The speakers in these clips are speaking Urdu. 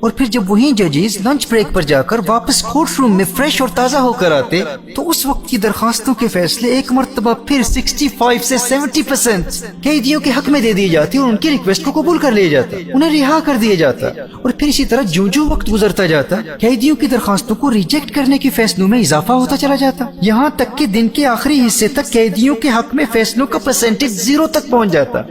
اور پھر جب وہی ججز لنچ بریک پر جا کر واپس کورٹ روم میں فریش اور تازہ ہو کر آتے تو اس وقت کی درخواستوں کے فیصلے ایک مرتبہ پھر 65 سے 70% قیدیوں کے حق میں دے دی جاتی اور ان کی ریکویسٹ کو قبول کر لیا جاتا، انہیں رہا کر دیا جاتا۔ اور پھر اسی طرح جو وقت گزرتا جاتا قیدیوں کی درخواستوں کو ریجیکٹ کرنے کے فیصلوں میں اضافہ ہوتا چلا جاتا، یہاں تک کہ دن کے آخری حصے تک قیدیوں کے حق میں فیصلوں کا پرسنٹیج 0 تک پہنچ جاتا۔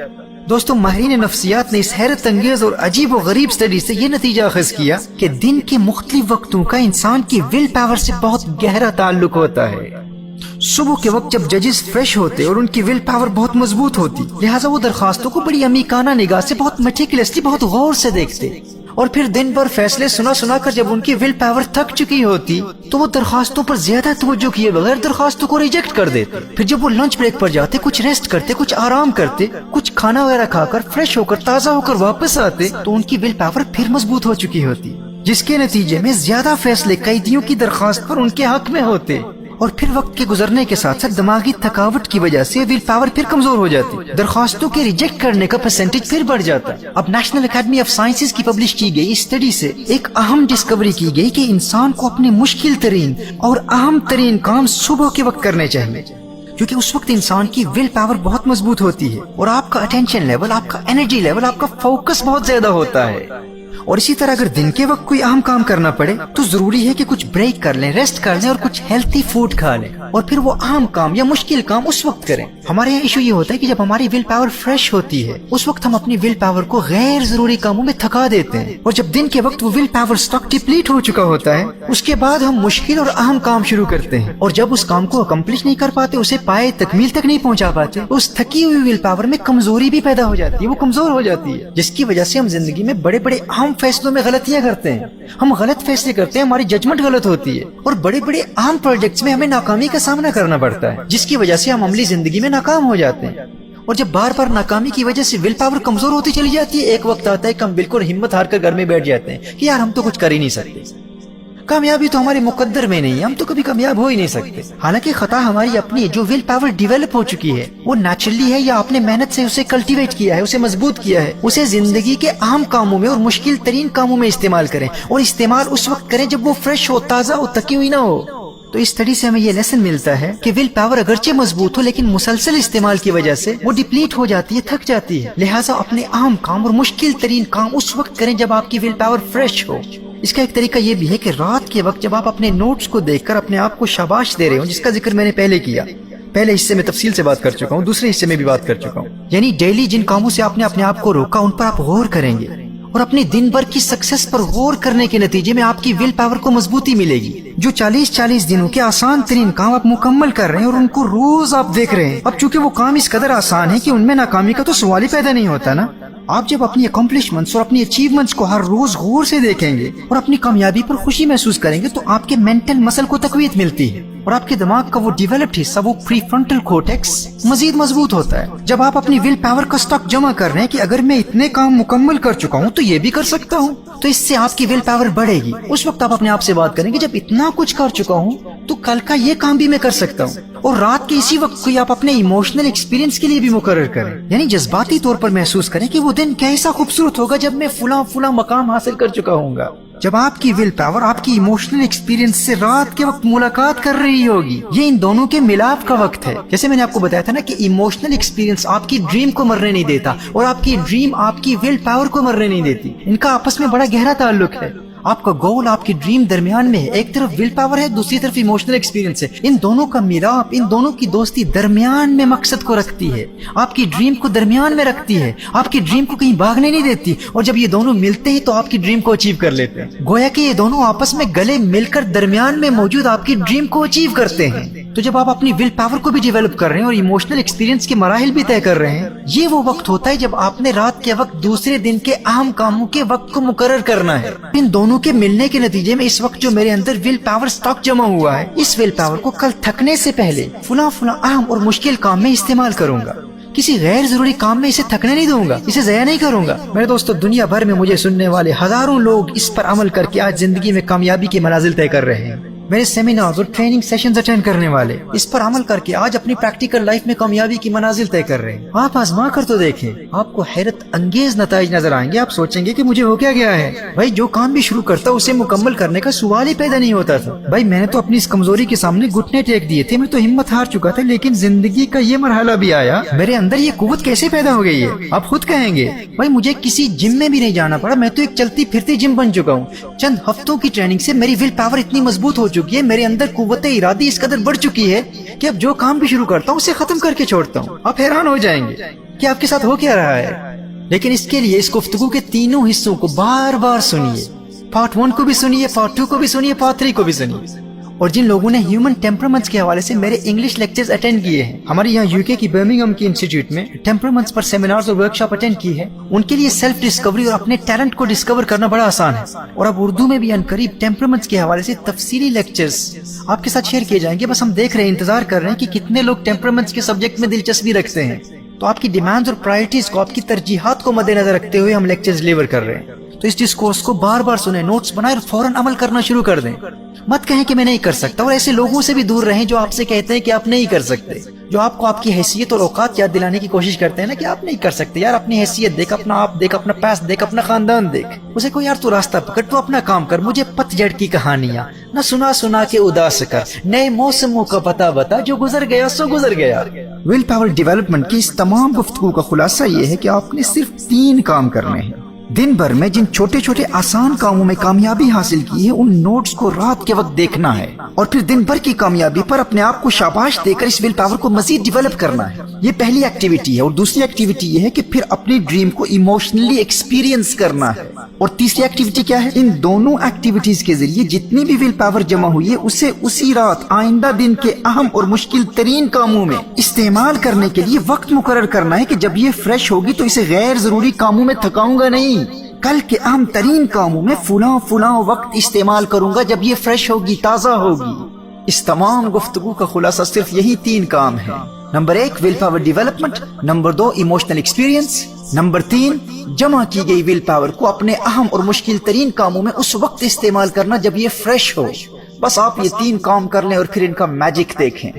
دوستو، ماہرین نفسیات نے اس حیرت انگیز اور عجیب و غریب اسٹڈی سے یہ نتیجہ اخذ کیا کہ دن کے مختلف وقتوں کا انسان کی ول پاور سے بہت گہرا تعلق ہوتا ہے۔ صبح کے وقت جب ججز فریش ہوتے اور ان کی ول پاور بہت مضبوط ہوتی، لہٰذا وہ درخواستوں کو بڑی عمیقانہ نگاہ سے بہت میٹیکولیسلی بہت غور سے دیکھتے، اور پھر دن بھر فیصلے سنا کر جب ان کی ول پاور تھک چکی ہوتی تو وہ درخواستوں پر زیادہ توجہ کیے بغیر درخواستوں کو ریجیکٹ کر دیتے۔ پھر جب وہ لنچ بریک پر جاتے، کچھ ریسٹ کرتے، کچھ آرام کرتے، کچھ کھانا وغیرہ کھا کر فریش ہو کر تازہ ہو کر واپس آتے تو ان کی ول پاور پھر مضبوط ہو چکی ہوتی، جس کے نتیجے میں زیادہ فیصلے قیدیوں کی درخواست پر ان کے حق میں ہوتے، اور پھر وقت کے گزرنے کے ساتھ ساتھ دماغی تھکاوٹ کی وجہ سے ول پاور پھر کمزور ہو جاتی، درخواستوں کے ریجیکٹ کرنے کا پرسنٹیج پھر بڑھ جاتا۔ اب نیشنل اکیڈمی آف سائنسز کی پبلش کی گئی اسٹڈی سے ایک اہم ڈسکوری کی گئی کہ انسان کو اپنے مشکل ترین اور اہم ترین کام صبح کے وقت کرنے چاہیے، کیونکہ اس وقت انسان کی ول پاور بہت مضبوط ہوتی ہے اور آپ کا اٹینشن لیول، آپ کا انرجی لیول، آپ کا فوکس بہت زیادہ ہوتا ہے۔ اور اسی طرح اگر دن کے وقت کوئی اہم کام کرنا پڑے تو ضروری ہے کہ کچھ بریک کر لیں، ریسٹ کر لیں اور کچھ ہیلتھی فوڈ کھا لیں، اور پھر وہ اہم کام یا مشکل کام اس وقت کریں۔ ہمارے یہاں ایشو یہ ہوتا ہے کہ جب ہماری ول پاور فریش ہوتی ہے اس وقت ہم اپنی ول پاور کو غیر ضروری کاموں میں تھکا دیتے ہیں، اور جب دن کے وقت وہ ول پاور اسٹاک ڈپلیٹ ہو چکا ہوتا ہے اس کے بعد ہم مشکل اور اہم کام شروع کرتے ہیں، اور جب اس کام کو اکمپلش نہیں کر پاتے، اسے پائے تکمیل تک نہیں پہنچا پاتے، اس تھکی ہوئی ول پاور میں کمزوری بھی پیدا ہو جاتی ہے، وہ کمزور ہو جاتی ہے، جس کی وجہ سے ہم زندگی میں بڑے بڑے اہم فیصلوں میں غلطیاں کرتے ہیں، ہم غلط فیصلے کرتے ہیں، ہماری ججمنٹ غلط ہوتی ہے، اور بڑے بڑے اہم پروجیکٹس میں ہمیں ناکامی کا سامنا کرنا پڑتا ہے، جس کی وجہ سے ہم عملی زندگی میں ناکام ہو جاتے ہیں۔ اور جب بار بار ناکامی کی وجہ سے ول پاور کمزور ہوتی چلی جاتی ہے، ایک وقت آتا ہے کہ ہم بالکل ہمت ہار کر گھر میں بیٹھ جاتے ہیں کہ یار ہم تو کچھ کر ہی نہیں سکتے، کامیابی تو ہمارے مقدر میں نہیں ہے، ہم تو کبھی کامیاب ہو ہی نہیں سکتے۔ حالانکہ خطا ہماری اپنی ہے، جو ول پاور ڈیولپ ہو چکی ہے وہ نیچرلی ہے یا آپ نے محنت سے اسے کلٹیویٹ کیا ہے، اسے مضبوط کیا ہے، اسے زندگی کے اہم کاموں میں اور مشکل ترین کاموں میں استعمال کریں، اور استعمال اس وقت کریں جب وہ فریش ہو، تازہ ہو، تکی ہوئی نہ ہو۔ تو اس اسٹڈی سے ہمیں یہ لیسن ملتا ہے کہ ول پاور اگرچہ مضبوط ہو لیکن مسلسل استعمال کی وجہ سے وہ ڈپلیٹ ہو جاتی ہے، تھک جاتی ہے، لہٰذا اپنے اہم کام اور مشکل ترین کام اس وقت کریں جب آپ کی ول پاور فریش ہو۔ اس کا ایک طریقہ یہ بھی ہے کہ رات کے وقت جب آپ اپنے نوٹس کو دیکھ کر اپنے آپ کو شاباش دے رہے ہوں، جس کا ذکر میں نے پہلے کیا، پہلے حصے میں تفصیل سے بات کر چکا ہوں، دوسرے حصے میں بھی بات کر چکا ہوں، یعنی ڈیلی جن کاموں سے آپ نے اپنے آپ کو روکا ان پر آپ غور کریں گے، اور اپنے دن بھر کی سکسیس پر غور کرنے کے نتیجے میں آپ کی ول پاور کو مضبوطی ملے گی۔ جو 40 دنوں کے آسان ترین کام آپ مکمل کر رہے ہیں اور ان کو روز آپ دیکھ رہے ہیں، اب چونکہ وہ کام اس قدر آسان ہے کہ ان میں ناکامی کا تو سوال ہی پیدا نہیں ہوتا نا۔ آپ جب اپنی اکمپلشمنٹس اور اپنی اچیومنٹس کو ہر روز غور سے دیکھیں گے اور اپنی کامیابی پر خوشی محسوس کریں گے تو آپ کے مینٹل مسل کو تقویت ملتی ہے، اور آپ کے دماغ کا وہ ڈیولپڈ حصہ، وہ پری فرنٹل کورٹیکس مزید مضبوط ہوتا ہے۔ جب آپ اپنی ول پاور کا اسٹاک جمع کر رہے ہیں کہ اگر میں اتنے کام مکمل کر چکا ہوں تو یہ بھی کر سکتا ہوں، تو اس سے آپ کی ول پاور بڑھے گی۔ اس وقت آپ اپنے آپ سے بات کریں گے جب اتنا کچھ کر چکا ہوں تو کل کا یہ کام بھی میں کر سکتا ہوں، اور رات کے اسی وقت کو آپ اپنے ایموشنل ایکسپیرینس کے لیے بھی مقرر کریں، یعنی جذباتی طور پر محسوس کریں کہ وہ دن کیسا خوبصورت ہوگا جب میں فلاں مقام حاصل کر چکا ہوں گا۔ جب آپ کی ول پاور آپ کی ایموشنل ایکسپیرینس سے رات کے وقت ملاقات کر رہی ہوگی، یہ ان دونوں کے ملاپ کا وقت ہے۔ جیسے میں نے آپ کو بتایا تھا نا کہ ایموشنل ایکسپیرینس آپ کی ڈریم کو مرنے نہیں دیتا اور آپ کی ڈریم آپ کی ول پاور کو مرنے نہیں دیتی، ان کا آپس میں بڑا گہرا تعلق ہے۔ آپ کا گول، آپ کی ڈریم درمیان میں ہے، ایک طرف ول پاور ہے، دوسری طرف ایموشنل ایکسپیرینس ہے، ان دونوں کا ملاپ، ان دونوں کی دوستی درمیان میں مقصد کو رکھتی ہے، آپ کی ڈریم کو درمیان میں رکھتی ہے، آپ کی ڈریم کو کہیں بھاگنے نہیں دیتی، اور جب یہ دونوں ملتے ہیں تو آپ کی ڈریم کو اچیو کر لیتے ہیں، گویا کہ یہ دونوں آپس میں گلے مل کر درمیان میں موجود آپ کی ڈریم کو اچیو کرتے ہیں۔ تو جب آپ اپنی ول پاور کو بھی ڈیولپ کر رہے ہیں اور ایموشنل ایکسپیرینس کے مراحل بھی طے کر رہے ہیں، یہ وہ وقت ہوتا ہے جب آپ نے رات کے وقت دوسرے دن کے اہم کاموں کے وقت کو مقرر کرنا ہے۔ ان دونوں کے ملنے کے نتیجے میں اس وقت جو میرے اندر ول پاور سٹاک جمع ہوا ہے، اس ول پاور کو کل تھکنے سے پہلے فلاں اہم اور مشکل کام میں استعمال کروں گا، کسی غیر ضروری کام میں اسے تھکنے نہیں دوں گا، اسے ضائع نہیں کروں گا۔ میرے دوستو، دنیا بھر میں مجھے سننے والے ہزاروں لوگ اس پر عمل کر کے آج زندگی میں کامیابی کے منازل طے کر رہے ہیں۔ میرے سیمینار اور ٹریننگ سیشنز اٹینڈ کرنے والے اس پر عمل کر کے آج اپنی پریکٹیکل لائف میں کامیابی کی منازل طے کر رہے ہیں۔ آپ آزما کر تو دیکھیں، آپ کو حیرت انگیز نتائج نظر آئیں گے۔ آپ سوچیں گے کہ مجھے ہو کیا گیا ہے بھائی، جو کام بھی شروع کرتا اسے مکمل کرنے کا سوال ہی پیدا نہیں ہوتا تھا۔ بھائی میں نے تو اپنی اس کمزوری کے سامنے گھٹنے ٹیک دیے تھے، میں تو ہمت ہار چکا تھا، لیکن زندگی کا یہ مرحلہ بھی آیا، میرے اندر یہ قوت کیسے پیدا ہو گئی ہے۔ آپ خود کہیں گے بھائی مجھے کسی جم میں بھی نہیں جانا پڑا، میں تو ایک چلتی پھرتی جم بن چکا ہوں۔ چند ہفتوں کی ٹریننگ سے میری ول پاور اتنی مضبوط ہو چکی ہے، میرے اندر قوت ارادی اس قدر بڑھ چکی ہے کہ اب جو کام بھی شروع کرتا ہوں اسے ختم کر کے چھوڑتا ہوں۔ آپ حیران ہو جائیں گے کہ آپ کے ساتھ ہو کیا رہا ہے، لیکن اس کے لیے اس گفتگو کے تینوں حصوں کو بار بار سنیے۔ پارٹ 1 کو بھی سنیے، پارٹ 2 کو بھی سنیے، پارٹ 3 کو بھی سنیے۔ اور جن لوگوں نے ہیومن ٹیمپرمنٹس کے حوالے سے میرے انگلش لیکچرز اٹینڈ کیے ہیں، ہمارے یہاں UK کی برمنگھم کی انسٹیٹیوٹ میں ٹیمپرمنٹس پر سیمینارز اور ورکشاپ اٹینڈ کی ہے، ان کے لیے سیلف ڈسکوری اور اپنے ٹیلنٹ کو ڈسکور کرنا بڑا آسان ہے۔ اور اب اردو میں بھی عنقریب ٹیمپرمنٹس کے حوالے سے تفصیلی لیکچرز آپ کے ساتھ شیئر کیے جائیں گے۔ بس ہم دیکھ رہے ہیں، انتظار کر رہے ہیں کہ کتنے لوگ ٹیمپرمنٹس کے سبجیکٹ میں دلچسپی رکھتے ہیں۔ تو آپ کی ڈیمانڈز اور پرائرٹیز کو، آپ کی ترجیحات کو مد نظر رکھتے ہوئے ہم لیکچرز ڈیلیور کر رہے ہیں۔ تو اس ڈسکورس کو بار بار سنیں، نوٹس بنائیں اور فوراً عمل کرنا شروع کر دیں۔ مت کہیں کہ میں نہیں کر سکتا، اور ایسے لوگوں سے بھی دور رہیں جو آپ سے کہتے ہیں کہ آپ نہیں کر سکتے، جو آپ کو آپ کی حیثیت اور اوقات یاد دلانے کی کوشش کرتے ہیں نا کہ آپ نہیں کر سکتے۔ یار اپنی حیثیت دیکھ، اپنا آپ دیکھ، اپنا پاس دیکھ، اپنا خاندان دیکھ، اسے کوئی یار تو راستہ پکڑ، تو اپنا کام کر، مجھے پت جڑ کی کہانیاں نہ سنا سنا کے اداس کر، نئے موسموں کا پتہ بتا، جو گزر گیا سو گزر گیا۔ ول پاور ڈیولپمنٹ کی اس تمام گفتگو کا خلاصہ یہ ہے کہ آپ نے صرف 3 کام کرنے ہیں۔ دن بھر میں جن چھوٹے چھوٹے آسان کاموں میں کامیابی حاصل کی ہے، ان نوٹس کو رات کے وقت دیکھنا ہے، اور پھر دن بھر کی کامیابی پر اپنے آپ کو شاباش دے کر اس ول پاور کو مزید ڈیولپ کرنا ہے۔ یہ پہلی ایکٹیویٹی ہے، اور دوسری ایکٹیویٹی یہ ہے کہ پھر اپنی ڈریم کو ایموشنلی ایکسپیرینس کرنا ہے، اور تیسری ایکٹیویٹی کیا ہے؟ ان دونوں ایکٹیویٹیز کے ذریعے جتنی بھی ول پاور جمع ہوئی ہے اسے اسی رات آئندہ دن کے اہم اور مشکل ترین کاموں میں استعمال کرنے کے لیے وقت مقرر کرنا ہے کہ جب یہ فریش ہوگی تو اسے غیر ضروری کاموں میں تھکاؤں گا نہیں، کل کے اہم ترین کاموں میں فلاں وقت استعمال کروں گا جب یہ فریش ہوگی، تازہ ہوگی۔ اس تمام گفتگو کا خلاصہ صرف یہی 3 کام ہے۔ Number 1 will power development, number 2 emotional experience, number 3 جمع کی گئی ول پاور کو اپنے اہم اور مشکل ترین کاموں میں اس وقت استعمال کرنا جب یہ فریش ہو۔ بس آپ یہ 3 کام کر لیں اور پھر ان کا میجک دیکھیں۔